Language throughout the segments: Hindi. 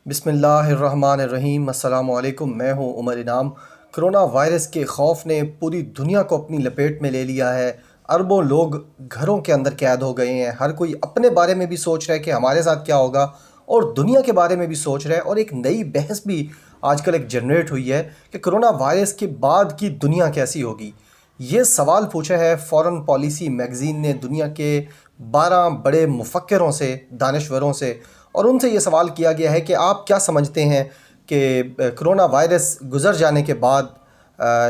बिस्मिल्लाहिर्रहमानिर्रहीम। अस्सलामु अलैकुम। मैं हूं उमर इनाम। कोरोना वायरस के खौफ ने पूरी दुनिया को अपनी लपेट में ले लिया है। अरबों लोग घरों के अंदर कैद हो गए हैं। हर कोई अपने बारे में भी सोच रहा है कि हमारे साथ क्या होगा, और दुनिया के बारे में भी सोच रहा है। और एक नई बहस भी आजकल एक जनरेट हुई है कि कोरोना वायरस के बाद की दुनिया कैसी होगी। ये सवाल पूछा है फॉरेन पॉलिसी मैगज़ीन ने दुनिया के 12 बड़े मुफक्किरों से, दानश्वरों से। और उनसे ये सवाल किया गया है कि आप क्या समझते हैं कि कोरोना वायरस गुज़र जाने के बाद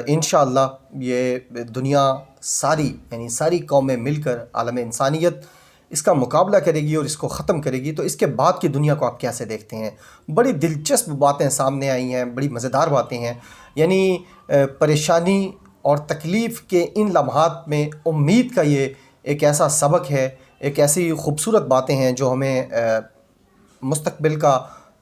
इंशाअल्लाह ये दुनिया सारी, यानी सारी कौमें मिलकर, आलम इंसानियत इसका मुकाबला करेगी और इसको ख़त्म करेगी। तो इसके बाद की दुनिया को आप कैसे देखते हैं? बड़ी दिलचस्प बातें सामने आई हैं, बड़ी मज़ेदार बातें हैं। यानी परेशानी और तकलीफ़ के इन लम्हात में उम्मीद का ये एक ऐसा सबक है, एक ऐसी खूबसूरत बातें हैं जो हमें मुस्तकबिल का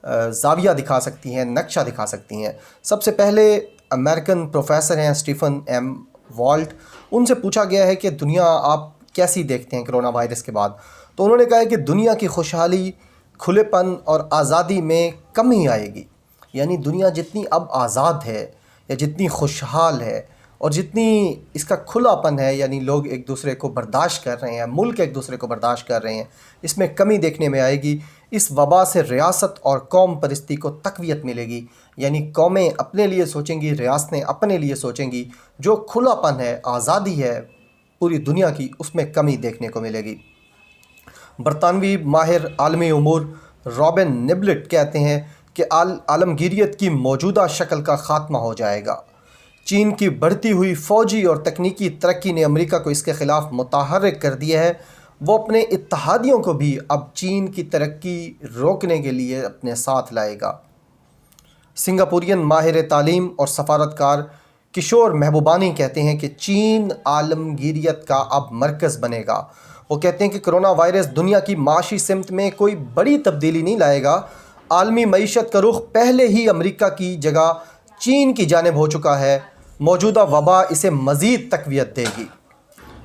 ज़ाविया दिखा सकती हैं, नक्शा दिखा सकती हैं। सबसे पहले अमेरिकन प्रोफेसर हैं स्टीफ़न एम वॉल्ट, उनसे पूछा गया है कि दुनिया आप कैसी देखते हैं कोरोना वायरस के बाद। तो उन्होंने कहा है कि दुनिया की खुशहाली, खुलेपन और आज़ादी में कमी आएगी। यानी दुनिया जितनी अब आज़ाद है, या जितनी खुशहाल है, और जितनी इसका खुलापन है, यानी लोग एक दूसरे को बर्दाश्त कर रहे हैं, मुल्क एक दूसरे को बर्दाश्त कर रहे हैं, इसमें कमी देखने में आएगी। इस वबा से रियासत और कौम परिस्थिति को तक़वियत मिलेगी। यानी कौमें अपने लिए सोचेंगी, रियासतें अपने लिए सोचेंगी। जो खुलापन है, आज़ादी है पूरी दुनिया की, उसमें कमी देखने को मिलेगी। बरतानवी माहिर आलमी उमूर रॉबिन निबलेट कहते हैं कि आलमगीरियत की मौजूदा शक्ल का ख़ात्मा हो जाएगा। चीन की बढ़ती हुई फ़ौजी और तकनीकी तरक्की ने अमेरिका को इसके ख़िलाफ़ मुतहर्रिक कर दिया है। वो अपने इत्तहादियों को भी अब चीन की तरक्की रोकने के लिए अपने साथ लाएगा। सिंगापुरियन माहिर तालीम और सफारतकार किशोर महबूबानी कहते हैं कि चीन आलमगीरियत का अब मरकज़ बनेगा। वो कहते हैं कि कोरोना वायरस दुनिया की माशी सिमत में कोई बड़ी तब्दीली नहीं लाएगा। आलमी मईशत का रुख पहले ही अमेरिका की जगह चीन की जानिब हो चुका है। मौजूदा वबा इसे मज़ीद तक़वियत देगी।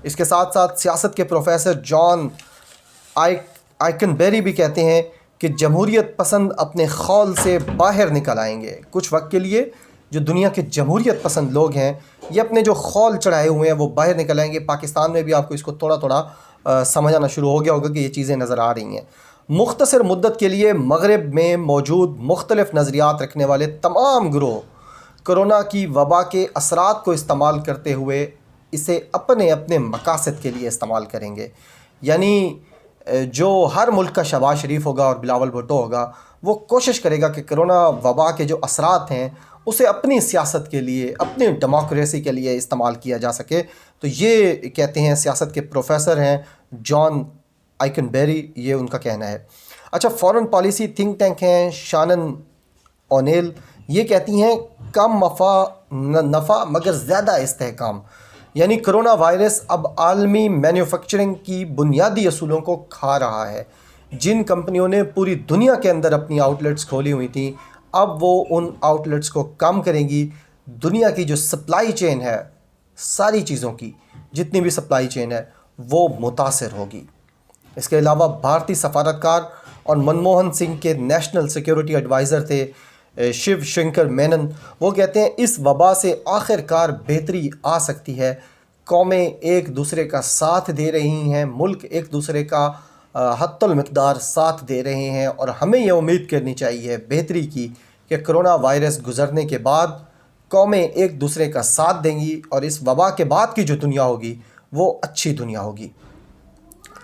इसके साथ साथ सियासत के प्रोफेसर जॉन आइकनबेरी भी कहते हैं कि जमहूरियत पसंद अपने खौल से बाहर निकल आएंगे। कुछ वक्त के लिए जो दुनिया के जमहूरियत पसंद लोग हैं, ये अपने जो खौल चढ़ाए हुए हैं वो बाहर निकल आएंगे। पाकिस्तान में भी आपको इसको थोड़ा थोड़ा समझ आना शुरू हो गया होगा कि ये चीज़ें नज़र आ रही हैं। मुख्तसर मुद्दत के लिए मगरब में मौजूद मुख्तलिफ नज़रियात रखने वाले तमाम गिरोह कोरोना की वबा के असरात को इस्तेमाल करते हुए इसे अपने अपने मकासद के लिए इस्तेमाल करेंगे। यानी जो हर मुल्क का शहबाज शरीफ होगा और बिलावल भुट्टो होगा, वो कोशिश करेगा कि कोरोना वबा के जो असरात हैं उसे अपनी सियासत के लिए, अपनी डेमोक्रेसी के लिए इस्तेमाल किया जा सके। तो ये कहते हैं सियासत के प्रोफेसर हैं जॉन आइकनबेरी, ये उनका कहना है। अच्छा, फॉरेन पॉलिसी थिंक टैंक हैं शानन ओनेल, ये कहती हैं कम नफ़ा मगर ज़्यादा इस्तेहकाम। यानी कोरोना वायरस अब आलमी मैन्युफैक्चरिंग की बुनियादी असूलों को खा रहा है। जिन कंपनियों ने पूरी दुनिया के अंदर अपनी आउटलेट्स खोली हुई थी, अब वो उन आउटलेट्स को कम करेंगी। दुनिया की जो सप्लाई चेन है, सारी चीज़ों की जितनी भी सप्लाई चेन है, वो मुतासर होगी। इसके अलावा भारतीय सफारतकार और मनमोहन सिंह के नेशनल सिक्योरिटी एडवाइज़र थे शिव शंकर मेनन, वो कहते हैं इस वबा से आखिरकार बेहतरी आ सकती है। कौमें एक दूसरे का साथ दे रही हैं, मुल्क एक दूसरे का हत्तुल मिक़दार साथ दे रहे हैं, और हमें यह उम्मीद करनी चाहिए बेहतरी की कि कोरोना वायरस गुज़रने के बाद कौमें एक दूसरे का साथ देंगी और इस वबा के बाद की जो दुनिया होगी वो अच्छी दुनिया होगी।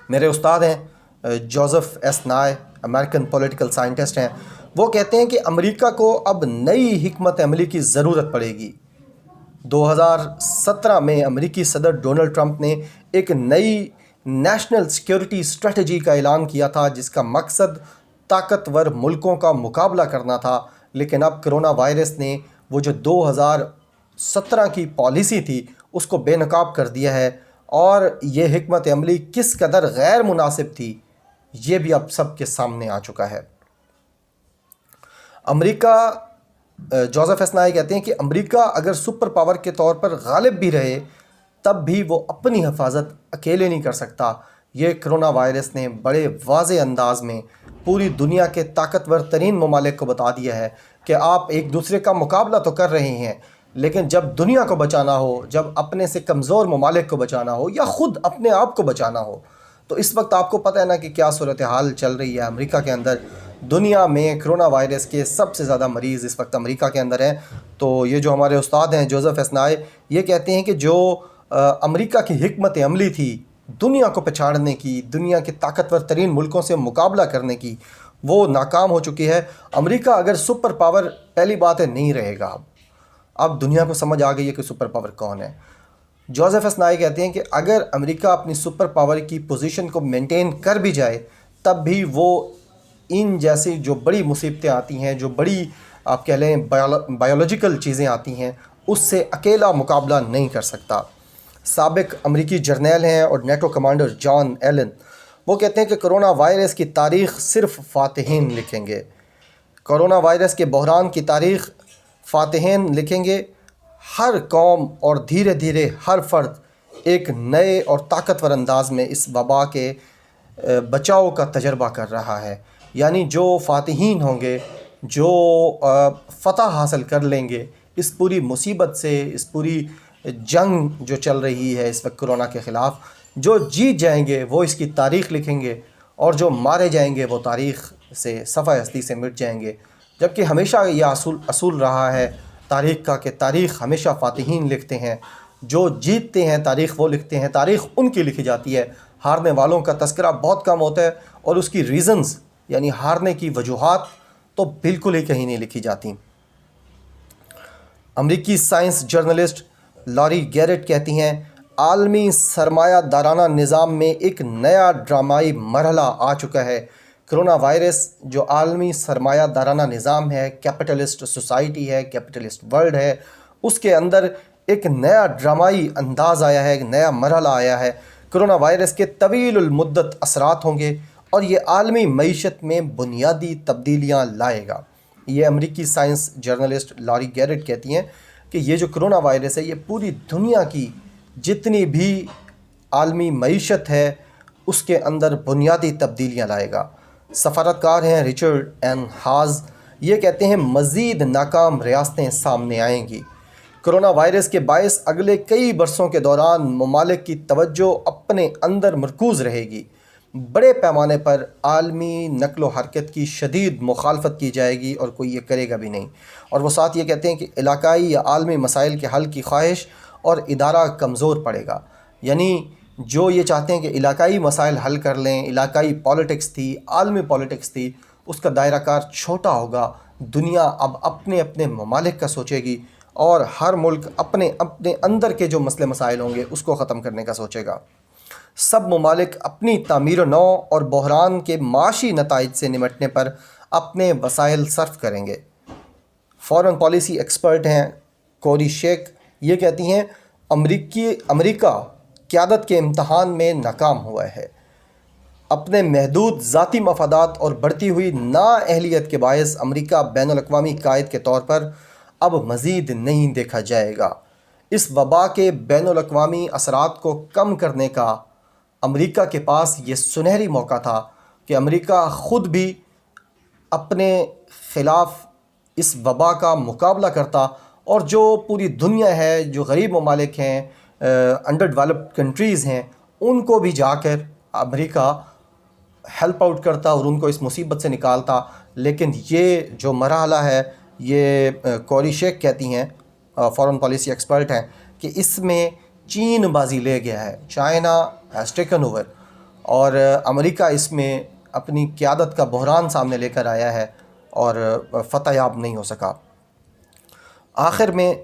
मेरे उस्ताद हैं जोसेफ एस नाय, अमेरिकन पॉलिटिकल साइंटिस्ट हैं। वो कहते हैं कि अमेरिका को अब नई हिकमत अमली की ज़रूरत पड़ेगी। 2017 में अमेरिकी सदर डोनाल्ड ट्रंप ने एक नई नेशनल सिक्योरिटी स्ट्रेटजी का ऐलान किया था, जिसका मकसद ताकतवर मुल्कों का मुकाबला करना था। लेकिन अब कोरोना वायरस ने वो जो 2017 की पॉलिसी थी उसको बेनकाब कर दिया है, और ये हिकमत अमली किस कदर गैर मुनासिब थी ये भी अब सबके सामने आ चुका है। अमेरिका, जोसेफ एस नाय कहते हैं कि अमेरिका अगर सुपर पावर के तौर पर गालिब भी रहे, तब भी वो अपनी हिफाजत अकेले नहीं कर सकता। ये कोरोना वायरस ने बड़े वाज़े अंदाज में पूरी दुनिया के ताकतवर तरीन ममालिक को बता दिया है कि आप एक दूसरे का मुकाबला तो कर रहे हैं, लेकिन जब दुनिया को बचाना हो, जब अपने से कमज़ोर ममालिक को बचाना हो या ख़ुद अपने आप को बचाना हो, तो इस वक्त आपको पता है ना कि क्या सूरत हाल चल रही है अमेरिका के अंदर। दुनिया में कोरोना वायरस के सबसे ज़्यादा मरीज़ इस वक्त अमेरिका के अंदर हैं। तो ये जो हमारे उस्ताद हैं जोसेफ एस्नाए, ये कहते हैं कि जो अमेरिका की हिकमत अमली थी दुनिया को पछाड़ने की, दुनिया के ताकतवर तरीन मुल्कों से मुकाबला करने की, वो नाकाम हो चुकी है। अमेरिका अगर सुपर पावर, पहली बात है, नहीं रहेगा। अब दुनिया को समझ आ गई है कि सुपर पावर कौन है। जोसेफ एस्नाए कहते हैं कि अगर अमेरिका अपनी सुपर पावर की पोजीशन को मेंटेन कर भी जाए, तब भी वो इन जैसी जो बड़ी मुसीबतें आती हैं, जो बड़ी आप कह लें बायोलॉजिकल चीज़ें आती हैं, उससे अकेला मुकाबला नहीं कर सकता। साबिक अमेरिकी जर्नैल हैं और नेटो कमांडर जॉन एलन, वो कहते हैं कि कोरोना वायरस की तारीख़ सिर्फ फ़ातिहीन लिखेंगे। कोरोना वायरस के बहरान की तारीख़ फ़ातिहीन लिखेंगे। हर कौम और धीरे धीरे हर फ़र्द एक नए और ताकतवर अंदाज में इस वबा के बचाव का तजर्बा कर रहा है। यानी जो फ़ातिहीन होंगे, जो फ़तह हासिल कर लेंगे इस पूरी मुसीबत से, इस पूरी जंग जो चल रही है इस वक्त कोरोना के ख़िलाफ़, जो जीत जाएंगे वो इसकी तारीख़ लिखेंगे, और जो मारे जाएंगे वो तारीख़ से सफ़ा हस्ती से मिट जाएंगे। जबकि हमेशा यह असूल रहा है तारीख़ का कि तारीख़ हमेशा फ़ातिहीन लिखते हैं, जो जीतते हैं तारीख़ वो लिखते हैं, तारीख़ उनकी लिखी जाती है। हारने वालों का तस्करा बहुत कम होता है और उसकी रीज़न्स यानी हारने की वजूहात तो बिल्कुल ही कहीं नहीं लिखी जाती। अमेरिकी साइंस जर्नलिस्ट लॉरी गैरेट कहती हैं, आलमी सरमायादाराना निज़ाम में एक नया ड्रामाई मरहला आ चुका है। कोरोना वायरस जो आलमी सरमायादाराना निज़ाम है, कैपिटलिस्ट सोसाइटी है, कैपिटलिस्ट वर्ल्ड है, उसके अंदर एक नया ड्रामाई अंदाज़ आया है, एक नया मरहला आया है। कोरोना वायरस के तवील मुद्दत असरात होंगे और ये आलमी मईशत में बुनियादी तब्दीलियाँ लाएगा। ये अमेरिकी साइंस जर्नलिस्ट लॉरी गैरेट कहती हैं कि ये जो कोरोना वायरस है ये पूरी दुनिया की जितनी भी आलमी मईशत है उसके अंदर बुनियादी तब्दीलियाँ लाएगा। सफारतकार हैं रिचर्ड एन हाज, ये कहते हैं मज़ीद नाकाम रियासतें सामने आएंगी। कोरोना वायरस के बायस अगले कई बरसों के दौरान ममालिक की तवज्जो अपने अंदर मरकूज़ रहेगी। बड़े पैमाने पर आलमी नकलो हरकत की शदीद मुखालफत की जाएगी और कोई ये करेगा भी नहीं। और वो साथ ये कहते हैं कि इलाकाई या आलमी मसाइल के हल की ख्वाहिश और इदारा कमज़ोर पड़ेगा। यानी जो ये चाहते हैं कि इलाकाई मसाइल हल कर लें, इलाकाई पॉलिटिक्स थी, आलमी पॉलिटिक्स थी, उसका दायरा कार छोटा होगा। दुनिया अब अपने अपने ममालिक का सोचेगी और हर मुल्क अपने अपने अंदर के जो मसले मसाइल होंगे उसको ख़त्म करने का सोचेगा। सब ममालिक अपनी तामीर नौ और बहरान के माशी नताइज से निमटने पर अपने वसाइल सर्फ करेंगे। फ़ॉरेन पॉलिसी एक्सपर्ट हैं कोरी शेख, ये कहती हैं अमेरिका क़यादत के इम्तहान में नाकाम हुआ है। अपने महदूद ज़ाती मफादात और बढ़ती हुई नाअहलियत के बायस अमेरिका बैनुल-अक़वामी क़ायद के तौर पर अब मज़ीद नहीं देखा जाएगा। इस वबा के बैनुल-अक़वामी असरात को कम करने का अमेरिका के पास ये सुनहरी मौका था कि अमेरिका ख़ुद भी अपने ख़िलाफ़ इस वबा का मुकाबला करता और जो पूरी दुनिया है, जो गरीब ममालिक हैं, अंडर डेवलप्ड कंट्रीज़ हैं, उनको भी जाकर अमेरिका हेल्प आउट करता और उनको इस मुसीबत से निकालता। लेकिन ये जो मरहला है, ये कोरी शेख कहती हैं, फ़ॉरेन पॉलिसी एक्सपर्ट हैं, कि इसमें चीन बाजी ले गया है, चाइना हैज़ टेकन ओवर, और अमेरिका इसमें अपनी क़यादत का बहरान सामने लेकर आया है और फ़तहयाब नहीं हो सका। आखिर में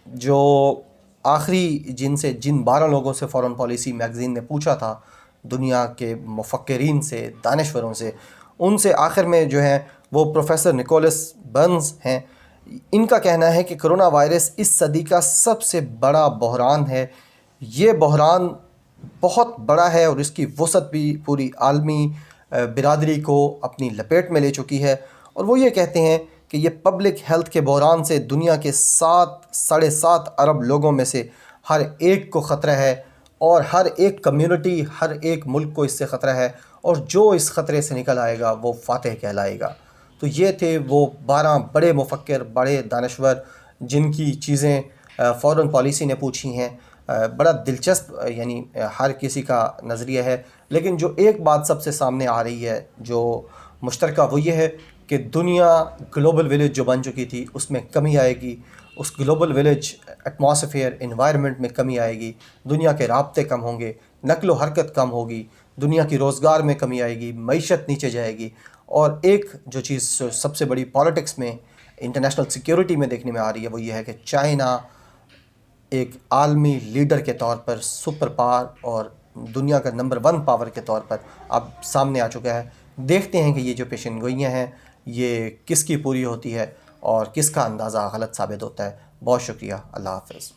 जो आखिरी जिन 12 लोगों से फ़ॉरेन पॉलिसी मैगज़ीन ने पूछा था, दुनिया के मुफ़क्किरीन से, दानिश्वरों से, उनसे आखिर में जो है वो प्रोफेसर निकोलस बर्न्स हैं। इनका कहना है कि कोरोना वायरस इस सदी का सबसे बड़ा बहरान है। ये बहरान बहुत बड़ा है और इसकी वसअत भी पूरी आलमी बिरादरी को अपनी लपेट में ले चुकी है। और वो ये कहते हैं कि ये पब्लिक हेल्थ के बहरान से दुनिया के 7 साढ़े 7 अरब लोगों में से हर एक को ख़तरा है और हर एक कम्युनिटी, हर एक मुल्क को इससे ख़तरा है, और जो इस ख़तरे से निकल आएगा वो फ़ातेह कहलाएगा। तो ये थे वो 12 बड़े मुफक्किर, बड़े दानश्वर, जिनकी चीज़ें फ़ॉरेन पॉलिसी ने पूछी हैं। बड़ा दिलचस्प यानी हर किसी का नज़रिया है, लेकिन जो एक बात सबसे सामने आ रही है जो मुश्तरका, वो ये है कि दुनिया ग्लोबल विलेज जो बन चुकी थी उसमें कमी आएगी, उस ग्लोबल विलेज एटमॉस्फेयर एनवायरनमेंट में कमी आएगी, दुनिया के राब्ते कम होंगे, नक्लो हरकत कम होगी, दुनिया की रोज़गार में कमी आएगी, मईशत नीचे जाएगी। और एक जो चीज़ सबसे बड़ी पॉलिटिक्स में, इंटरनेशनल सिक्योरिटी में देखने में आ रही है, वो ये है कि चाइना एक आलमी लीडर के तौर पर, सुपर पावर और दुनिया का नंबर 1 पावर के तौर पर अब सामने आ चुका है। देखते हैं कि ये जो पेशन गोइयाँ हैं ये किसकी पूरी होती है और किसका अंदाज़ा गलत साबित होता है। बहुत शुक्रिया। अल्लाह हाफ़िज़।